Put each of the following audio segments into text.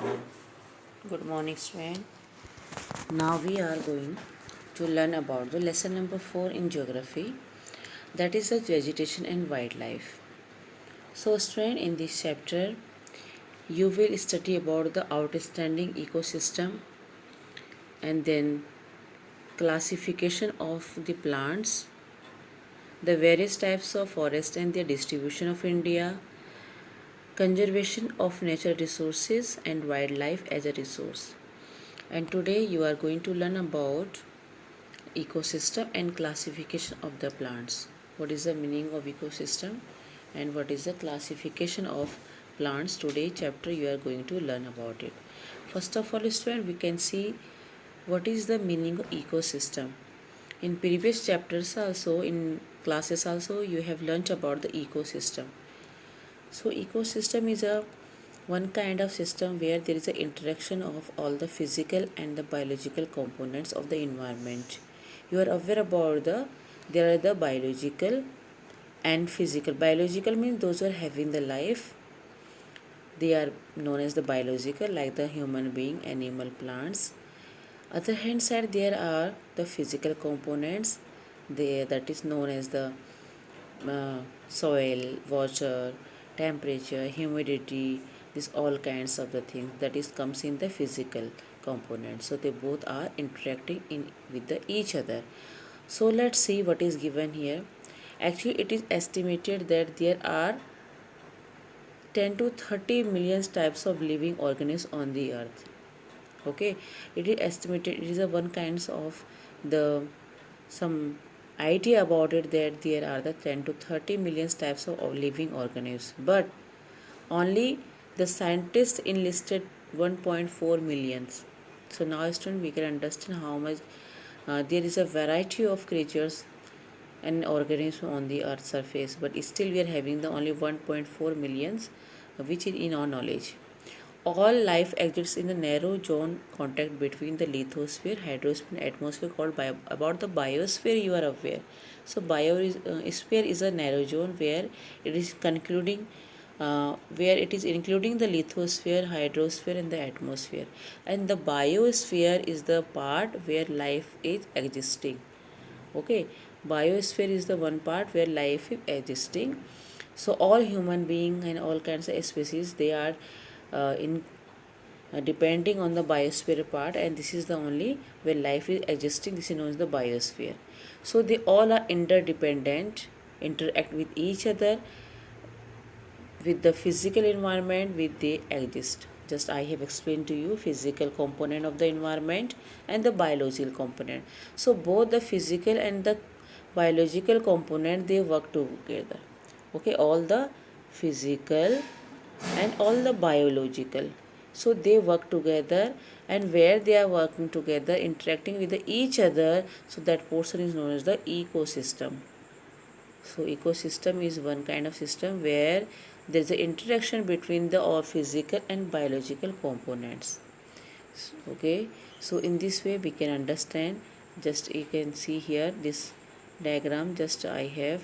Good morning, student. Now we are going to learn about the lesson number 4 in geography, that is the vegetation and wildlife. So, student, in this chapter, you will study about the outstanding ecosystem and then classification of the plants, the various types of forest and their distribution of India, conservation of natural resources and wildlife as a resource. And today you are going to learn about ecosystem and classification of the plants. What is the meaning of ecosystem and what is the classification of plants? Today chapter you are going to learn about it. First of all, student, we can see what is the meaning of ecosystem. In previous chapters also, in classes also, you have learnt about the ecosystem. So ecosystem is a one kind of system where there is an interaction of all the physical and the biological components of the environment. You are aware about there are the biological and physical. Biological means those who are having the life. They are known as the biological, like the human being, animal, plants. Other hand side, there are the physical components. That is known as the soil, water, temperature, humidity, this all kinds of the things that is comes in the physical component. So they both are interacting in with each other. So let's see what is given here. Actually, it is estimated that there are 10 to 30 million types of living organisms on the earth. Okay, it is estimated, it is a one kinds of the some idea about it that there are the 10 to 30 million types of living organisms, but only the scientists enlisted 1.4 millions. So now, student, we can understand how much there is a variety of creatures and organisms on the earth surface, but still we are having the only 1.4 millions, which is in our knowledge. All life exists in the narrow zone contact between the lithosphere, hydrosphere, and atmosphere called about the biosphere you are aware. So biosphere is a narrow zone where it is concluding where it is including the lithosphere, hydrosphere, and the atmosphere. And the biosphere is the part where life is existing. Okay, biosphere is the one part where life is existing. So all human being and all kinds of species, they are in depending on the biosphere part, and this is the only where life is existing. This is known as the biosphere. So they all are interdependent, interact with each other, with the physical environment with they exist. Just I have explained to you physical component of the environment and the biological component. So both the physical and the biological component, they work together. Okay, all the physical and all the biological, so they work together, and where they are working together interacting with each other, so that portion is known as the ecosystem. So ecosystem is one kind of system where there is an interaction between the all physical and biological components. Okay, so in this way we can understand. Just you can see here this diagram, just I have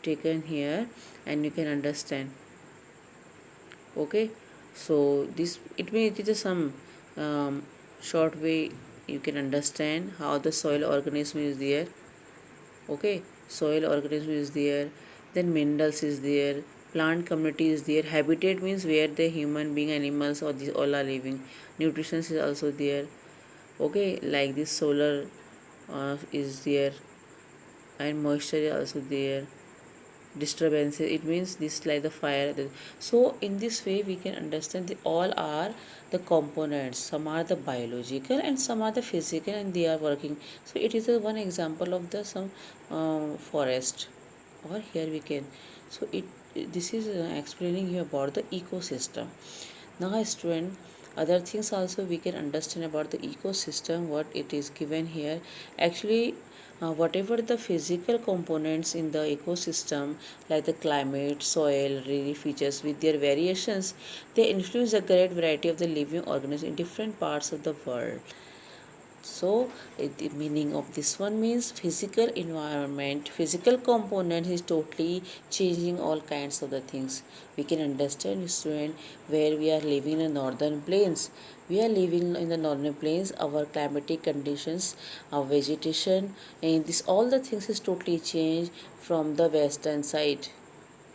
taken here, and you can understand. Okay, so this it means it is some short way you can understand how the soil organism is there. Okay, soil organism is there, then minerals is there, plant community is there, habitat means where the human being, animals, or these all are living, nutrition is also there. Okay, like this solar is there, and moisture is also there, disturbances, it means this like the fire. So in this way we can understand that all are the components, some are the biological and some are the physical, and they are working. So it is a one example of the some forest, or here we can, so it this is explaining you about the ecosystem. Now student, other things also we can understand about the ecosystem, what it is given here. Actually, whatever the physical components in the ecosystem, like the climate, soil, relief features with their variations, they influence a great variety of the living organisms in different parts of the world. So the meaning of this one means physical environment, physical component is totally changing all kinds of the things. We can understand, student, where we are living in the northern plains. We are living in the northern plains. Our climatic conditions, our vegetation, and this all the things is totally changed from the western side.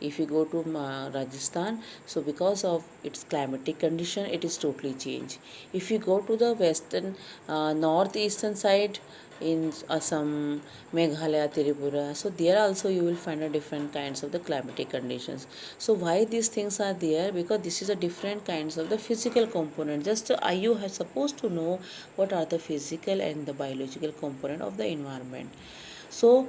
If you go to Rajasthan, so because of its climatic condition it is totally changed. If you go to the western northeastern side in Assam, Meghalaya, Tripura, so there also you will find a different kinds of the climatic conditions. So why these things are there? Because this is a different kinds of the physical component. Just you are supposed to know what are the physical and the biological component of the environment. So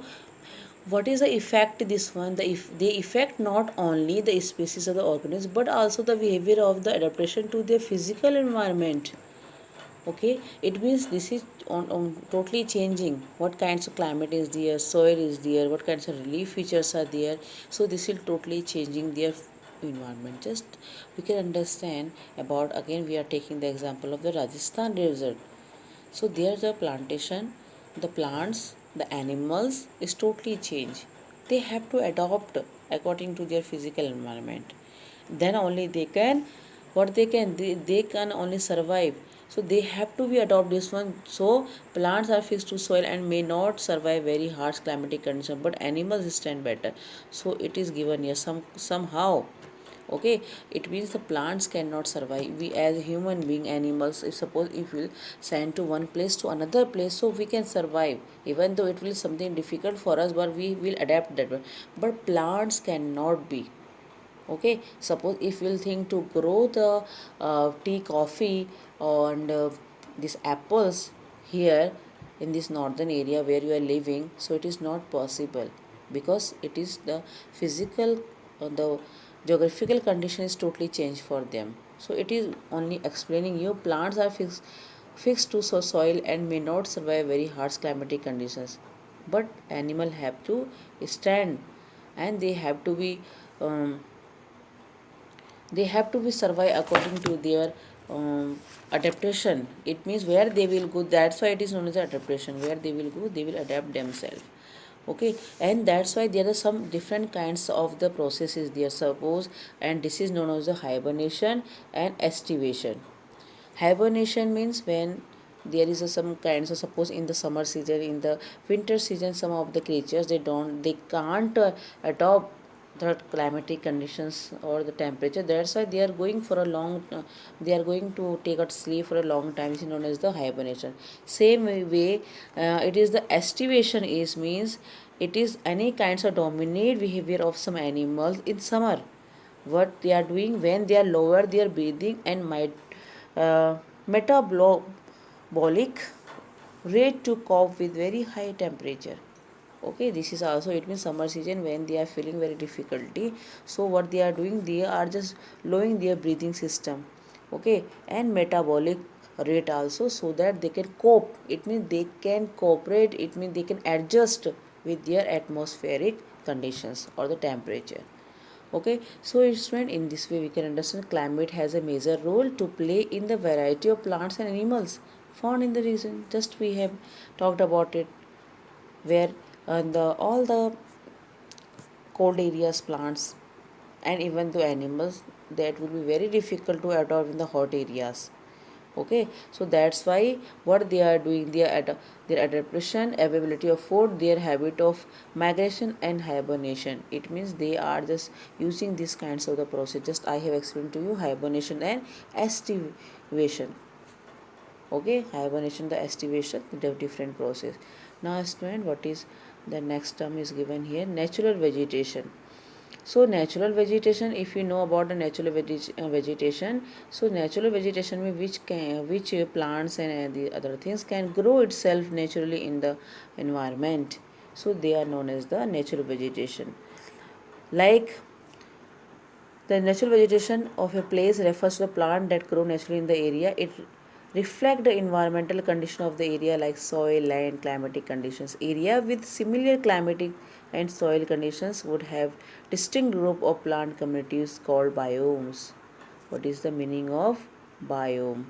what is the effect this one? They affect not only the species of the organism but also the behavior of the adaptation to their physical environment. Okay, it means this is on totally changing. What kinds of climate is there, soil is there, what kinds of relief features are there. So this is totally changing their environment. Just we can understand about, again we are taking the example of the Rajasthan desert. So there the plantation, the plants, the animals is totally changed. They have to adopt according to their physical environment. Then only they can, what they can only survive. So they have to be adopt this one. So plants are fixed to soil and may not survive very harsh climatic condition, but animals stand better. So it is given here somehow. Okay, it means the plants cannot survive. We as human being, animals, if suppose if we'll send to one place to another place, so we can survive, even though it will something difficult for us, but we will adapt that way. But plants cannot be. Okay, suppose if we'll think to grow the tea, coffee, and these apples here in this northern area where you are living, so it is not possible, because it is the physical the geographical condition is totally changed for them. So it is only explaining you plants are fixed to soil and may not survive very harsh climatic conditions, but animal have to stand, and um, they have to be survive according to their adaptation. It means where they will go, that's why it is known as adaptation. Where they will go, they will adapt themselves. Okay, and that's why there are some different kinds of the processes there, suppose, and this is known as the hibernation and estivation. Hibernation means when there is some kinds of, suppose in the summer season, in the winter season, some of the creatures they can't adopt the climatic conditions or the temperature. That's why they are going for a long they are going to take a sleep for a long time. This is known as the hibernation. Same way, it is the estivation is means it is any kinds of dominate behavior of some animals in summer. What they are doing when they are lower their breathing and might uh, metabolic rate to cope with very high temperature. Okay, this is also, it means summer season when they are feeling very difficulty, so what they are doing, they are just lowering their breathing system. Okay, and metabolic rate also, so that they can cope. It means they can cooperate, it means they can adjust with their atmospheric conditions or the temperature. Okay, so student, in this way we can understand climate has a major role to play in the variety of plants and animals found in the region. Just we have talked about it, where all the cold areas plants and even the animals, that will be very difficult to adopt in the hot areas. Okay, so that's why what they are doing, their adaptation, availability of food, their habit of migration and hibernation. It means they are just using these kinds of the process. Just I have explained to you hibernation and estivation. Okay, hibernation, the estivation, the different process. Now student, what is the next term is given here, natural vegetation. So natural vegetation, if you know about the natural vegetation, so natural vegetation means which plants and the other things can grow itself naturally in the environment. So they are known as the natural vegetation. Like the natural vegetation of a place refers to the plant that grow naturally in the area. It reflect the environmental condition of the area, like soil, land, climatic conditions. Area with similar climatic and soil conditions would have distinct group of plant communities called biomes. What is the meaning of biome?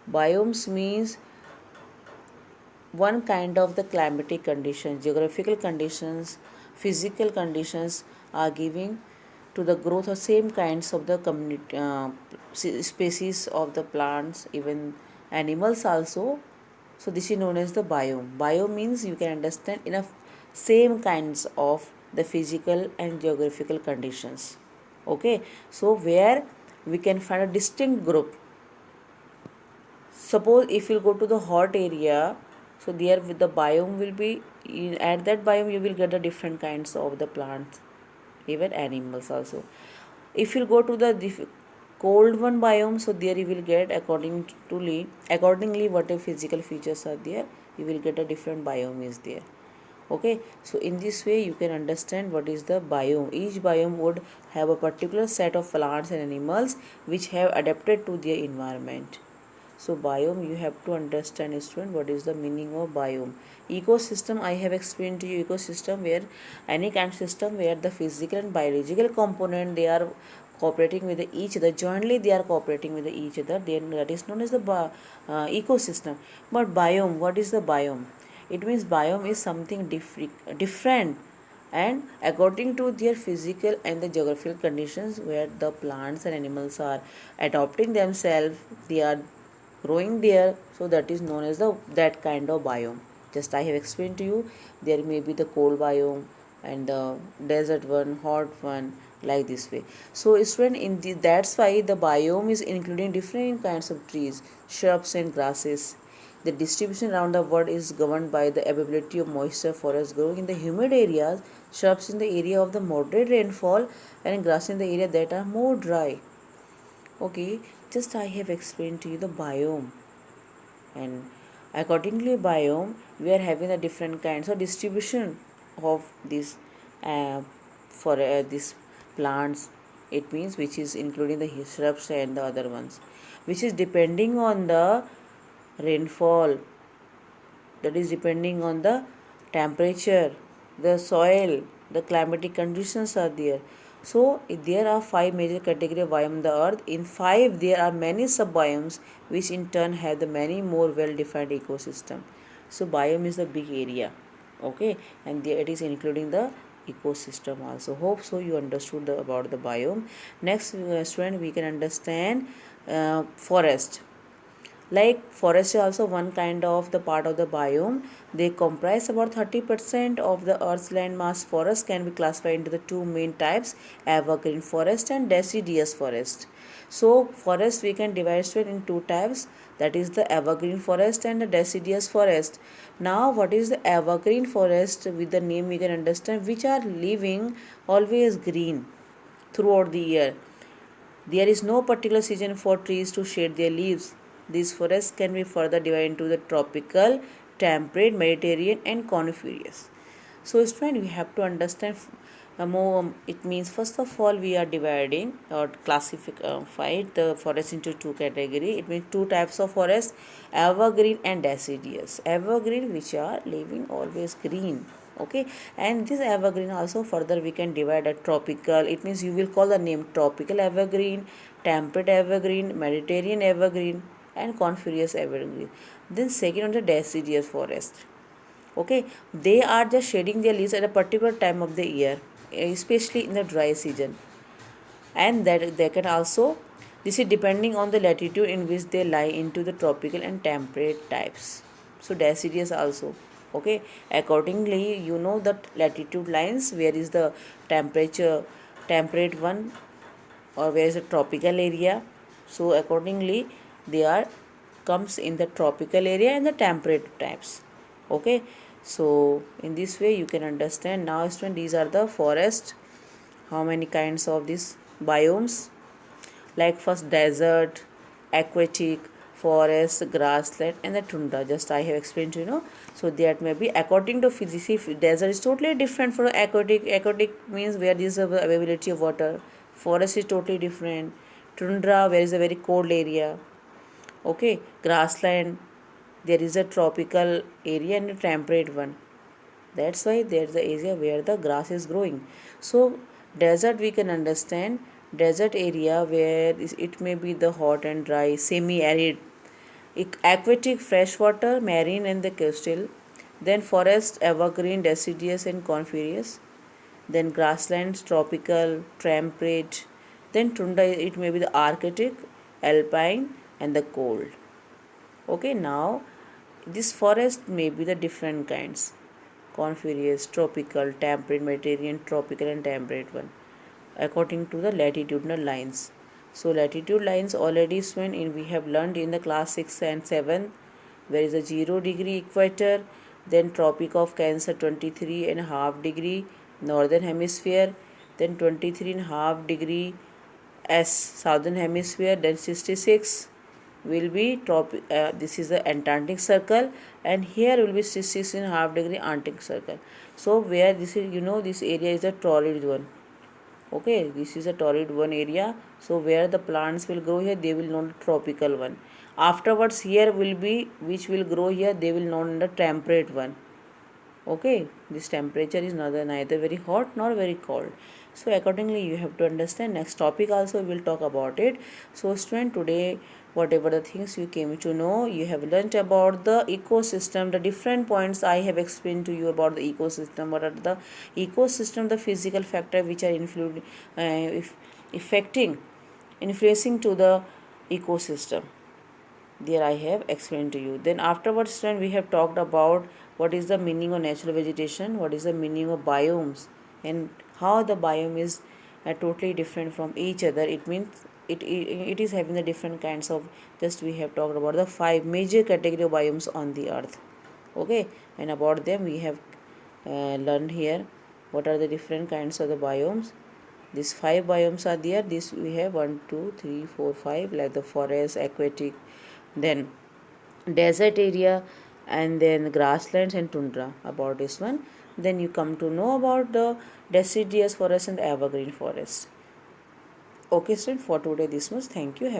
Biomes means one kind of the climatic conditions, geographical conditions, physical conditions are giving to the growth of same kinds of the community species of the plants, even animals also. So this is known as the biome. Biome means you can understand enough same kinds of the physical and geographical conditions. Okay, so where we can find a distinct group. Suppose if you go to the hot area, so there with the biome will be at that biome you will get the different kinds of the plants, even animals also. If you go to the cold one biome, so there you will get accordingly whatever physical features are there, you will get a different biome is there. Okay, so in this way you can understand what is the biome. Each biome would have a particular set of plants and animals which have adapted to their environment. So biome, you have to understand, student, what is the meaning of biome. Ecosystem, I have explained to you. Ecosystem where any kind of system where the physical and biological component they are cooperating with each other, jointly they are cooperating with each other, then that is known as the ecosystem. But biome, what is the biome? It means biome is something different and according to their physical and the geographical conditions where the plants and animals are adopting themselves, they are growing there, so that is known as the that kind of biome. Just I have explained to you, there may be the cold biome and the desert one, hot one, like this way. So student, that's why the biome is including different kinds of trees, shrubs and grasses. The distribution around the world is governed by the availability of moisture. Forests growing in the humid areas, shrubs in the area of the moderate rainfall, and grass in the area that are more dry. Okay, just I have explained to you the biome, and accordingly biome we are having a different kinds of distribution of this for these plants. It means which is including the shrubs and the other ones, which is depending on the rainfall, that is depending on the temperature, the soil, the climatic conditions are there. So there are 5 major category of biome on the earth. In 5 there are many subbiomes which in turn have the many more well defined ecosystem. So biome is the big area. Okay, and there it is including the ecosystem also. Hope so you understood about the biome. Next student, we can understand forest. Like forest is also one kind of the part of the biome. They comprise about 30% of the earth's land mass. Forest can be classified into the two main types, evergreen forest and deciduous forest. So forest we can divide it in two types, that is the evergreen forest and the deciduous forest. Now what is the evergreen forest? With the name we can understand which are living always green throughout the year. There is no particular season for trees to shed their leaves. These forests can be further divided into the tropical, temperate, Mediterranean, and coniferous. So, student, we have to understand more. It means first of all we are dividing or classify the forest into two categories. It means two types of forest: evergreen and deciduous. Evergreen, which are living always green. Okay, and this evergreen also further we can divide a tropical. It means you will call the name tropical evergreen, temperate evergreen, Mediterranean evergreen, and coniferous evergreen. Then second on the deciduous forest. Okay, they are just shedding their leaves at a particular time of the year, especially in the dry season, and that they can also, this is depending on the latitude in which they lie into the tropical and temperate types. So deciduous also. Okay, accordingly you know that latitude lines where is the temperature temperate one or where is the tropical area. So accordingly they are comes in the tropical area and the temperate types. Okay, so in this way you can understand. Now student, these are the forest. How many kinds of these biomes? Like first desert, aquatic, forest, grassland, and the tundra. Just I have explained to you know. So that may be according to physics. If desert is totally different from aquatic. Aquatic means where there is a availability of water. Forest is totally different. Tundra, where is a very cold area. Okay, grassland, there is a tropical area and a temperate one. That's why there's the area where the grass is growing. So desert we can understand, desert area where it may be the hot and dry, semi-arid, aquatic, freshwater, marine, and the coastal. Then forest, evergreen, deciduous, and coniferous. Then grasslands, tropical, temperate. Then tundra, it may be the Arctic, alpine, and the cold. Okay, now this forest may be the different kinds: coniferous, tropical, temperate, Mediterranean, tropical, and temperate one, according to the latitudinal lines. So latitude lines already when in we have learned in the class 6 and 7, where is a 0 degree equator, then Tropic of Cancer 23.5 degree northern hemisphere, then 23.5 degree S southern hemisphere, then 66 will be this is the Antarctic circle, and here will be 66.5 degree Arctic circle. So where this is, this area is a torrid one. Okay, this is a torrid one area. So where the plants will grow here, they will know the tropical one. Afterwards here will be which will grow here, they will know the temperate one. Okay, this temperature is neither very hot nor very cold. So accordingly you have to understand. Next topic also we will talk about it. So student, today whatever the things you came to know, you have learnt about the ecosystem, the different points I have explained to you about the ecosystem. What are the ecosystem, the physical factor which are affecting, influencing to the ecosystem. There I have explained to you. Then afterwards when we have talked about what is the meaning of natural vegetation, what is the meaning of biomes, and how the biome is totally different from each other. It means it is having the different kinds of, just we have talked about the 5 major category of biomes on the earth. Okay, and about them we have learned here what are the different kinds of the biomes. These 5 biomes are there. This we have 1 2 3 4 5, like the forest, aquatic, then desert area, and then grasslands and tundra. About this one, then you come to know about the deciduous forest and evergreen forest. Okay student, for today this much. Thank you. Have